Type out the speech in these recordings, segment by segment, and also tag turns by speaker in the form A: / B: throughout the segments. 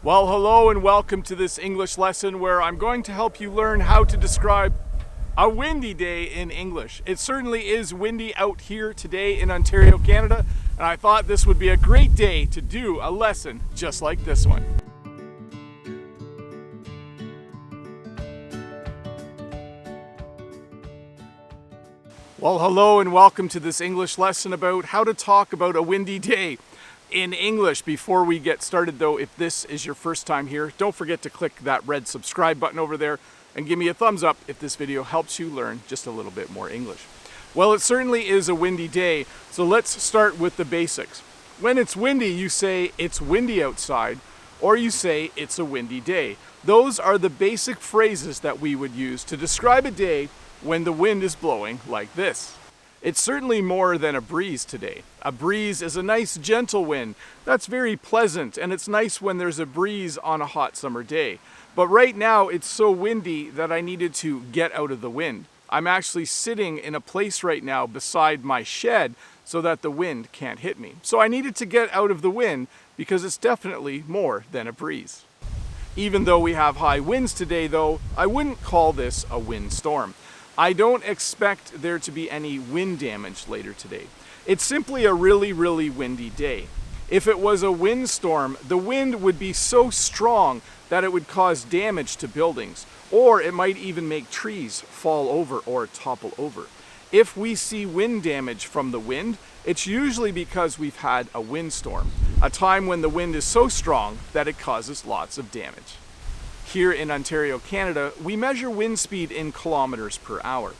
A: Well, hello and welcome to this English lesson where I'm going to help you learn how to describe a windy day in English. It certainly is windy out here today in Ontario, Canada, and I thought this would be a great day to do a lesson just like this one. Well, hello and welcome to this English lesson about how to talk about a windy day in English. Before we get started though, if this is your first time here, don't forget to click that red subscribe button over there and give me a thumbs up if this video helps you learn just a little bit more English. Well, it certainly is a windy day, so let's start with the basics. When it's windy, you say it's windy outside, or you say it's a windy day. Those are the basic phrases that we would use to describe a day when the wind is blowing like this. It's certainly more than a breeze today. A breeze is a nice gentle wind that's very pleasant, and it's nice when there's a breeze on a hot summer day. But right now it's so windy that I needed to get out of the wind. I'm actually sitting in a place right now beside my shed so that the wind can't hit me. So I needed to get out of the wind because it's definitely more than a breeze. Even though we have high winds today though, I wouldn't call this a windstorm. I don't expect there to be any wind damage later today. It's simply a really windy day. If it was a windstorm, the wind would be so strong that it would cause damage to buildings, or it might even make trees fall over or topple over. If we see wind damage from the wind, it's usually because we've had a windstorm, a time when the wind is so strong that it causes lots of damage. Here in Ontario, Canada, we measure wind speed in kilometers per hour.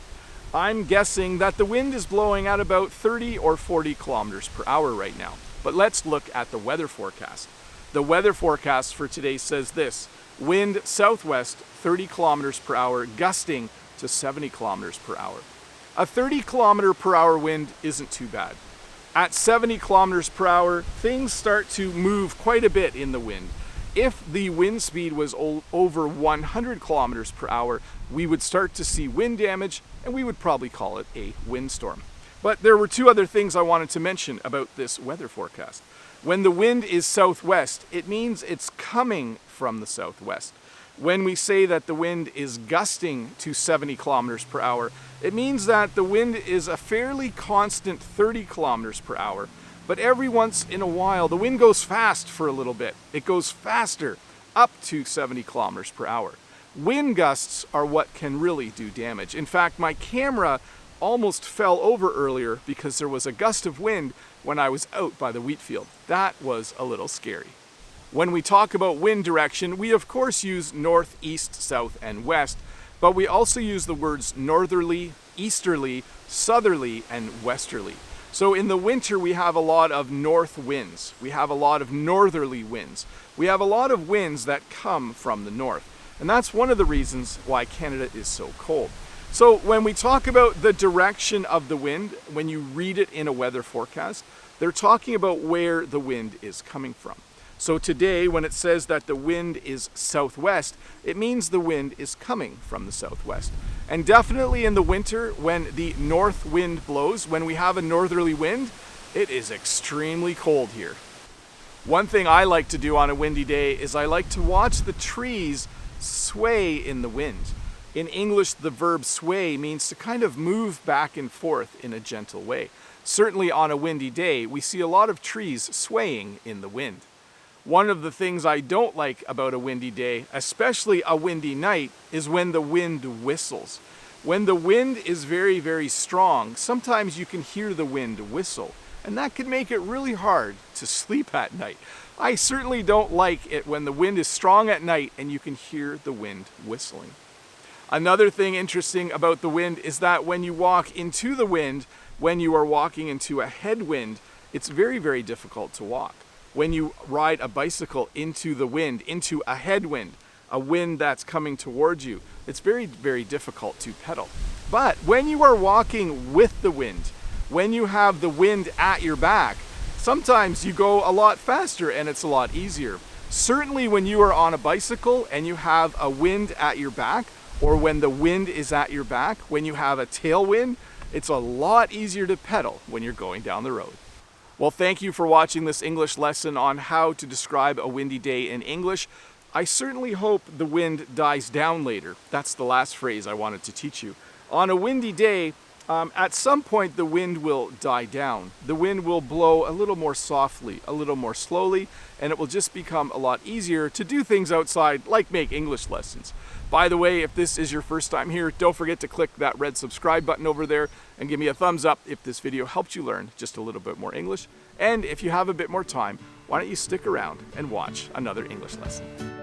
A: I'm guessing that the wind is blowing at about 30 or 40 kilometers per hour right now. But let's look at the weather forecast. The weather forecast for today says this: wind southwest 30 kilometers per hour, gusting to 70 kilometers per hour. A 30 kilometer per hour wind isn't too bad. At 70 kilometers per hour, things start to move quite a bit in the wind. If the wind speed was over 100 kilometers per hour, we would start to see wind damage, and we would probably call it a windstorm. But there were two other things I wanted to mention about this weather forecast. When the wind is southwest, it means it's coming from the southwest. When we say that the wind is gusting to 70 kilometers per hour, it means that the wind is a fairly constant 30 kilometers per hour. But every once in a while, the wind goes fast for a little bit. It goes faster, up to 70 kilometers per hour. Wind gusts are what can really do damage. In fact, my camera almost fell over earlier because there was a gust of wind when I was out by the wheat field. That was a little scary. When we talk about wind direction, we of course use north, east, south, and west, but we also use the words northerly, easterly, southerly, and westerly. So in the winter, we have a lot of north winds. We have a lot of northerly winds. We have a lot of winds that come from the north. And that's one of the reasons why Canada is so cold. So when we talk about the direction of the wind, when you read it in a weather forecast, they're talking about where the wind is coming from. So today, when it says that the wind is southwest, it means the wind is coming from the southwest. And definitely in the winter, when the north wind blows, when we have a northerly wind, it is extremely cold here. One thing I like to do on a windy day is I like to watch the trees sway in the wind. In English, the verb sway means to kind of move back and forth in a gentle way. Certainly on a windy day, we see a lot of trees swaying in the wind. One of the things I don't like about a windy day, especially a windy night, is when the wind whistles. When the wind is very strong, sometimes you can hear the wind whistle, and that can make it really hard to sleep at night. I certainly don't like it when the wind is strong at night and you can hear the wind whistling. Another thing interesting about the wind is that when you walk into the wind, when you are walking into a headwind, it's very difficult to walk. When you ride a bicycle into the wind, into a headwind, a wind that's coming towards you, it's very difficult to pedal. But when you are walking with the wind, when you have the wind at your back, sometimes you go a lot faster and it's a lot easier. Certainly when you are on a bicycle and you have a wind at your back, or when the wind is at your back, when you have a tailwind, it's a lot easier to pedal when you're going down the road. Well, thank you for watching this English lesson on how to describe a windy day in English. I certainly hope the wind dies down later. That's the last phrase I wanted to teach you. On a windy day, at some point the wind will die down. The wind will blow a little more softly, a little more slowly, and it will just become a lot easier to do things outside, like make English lessons. By the way, if this is your first time here, don't forget to click that red subscribe button over there and give me a thumbs up if this video helped you learn just a little bit more English. And if you have a bit more time, why don't you stick around and watch another English lesson.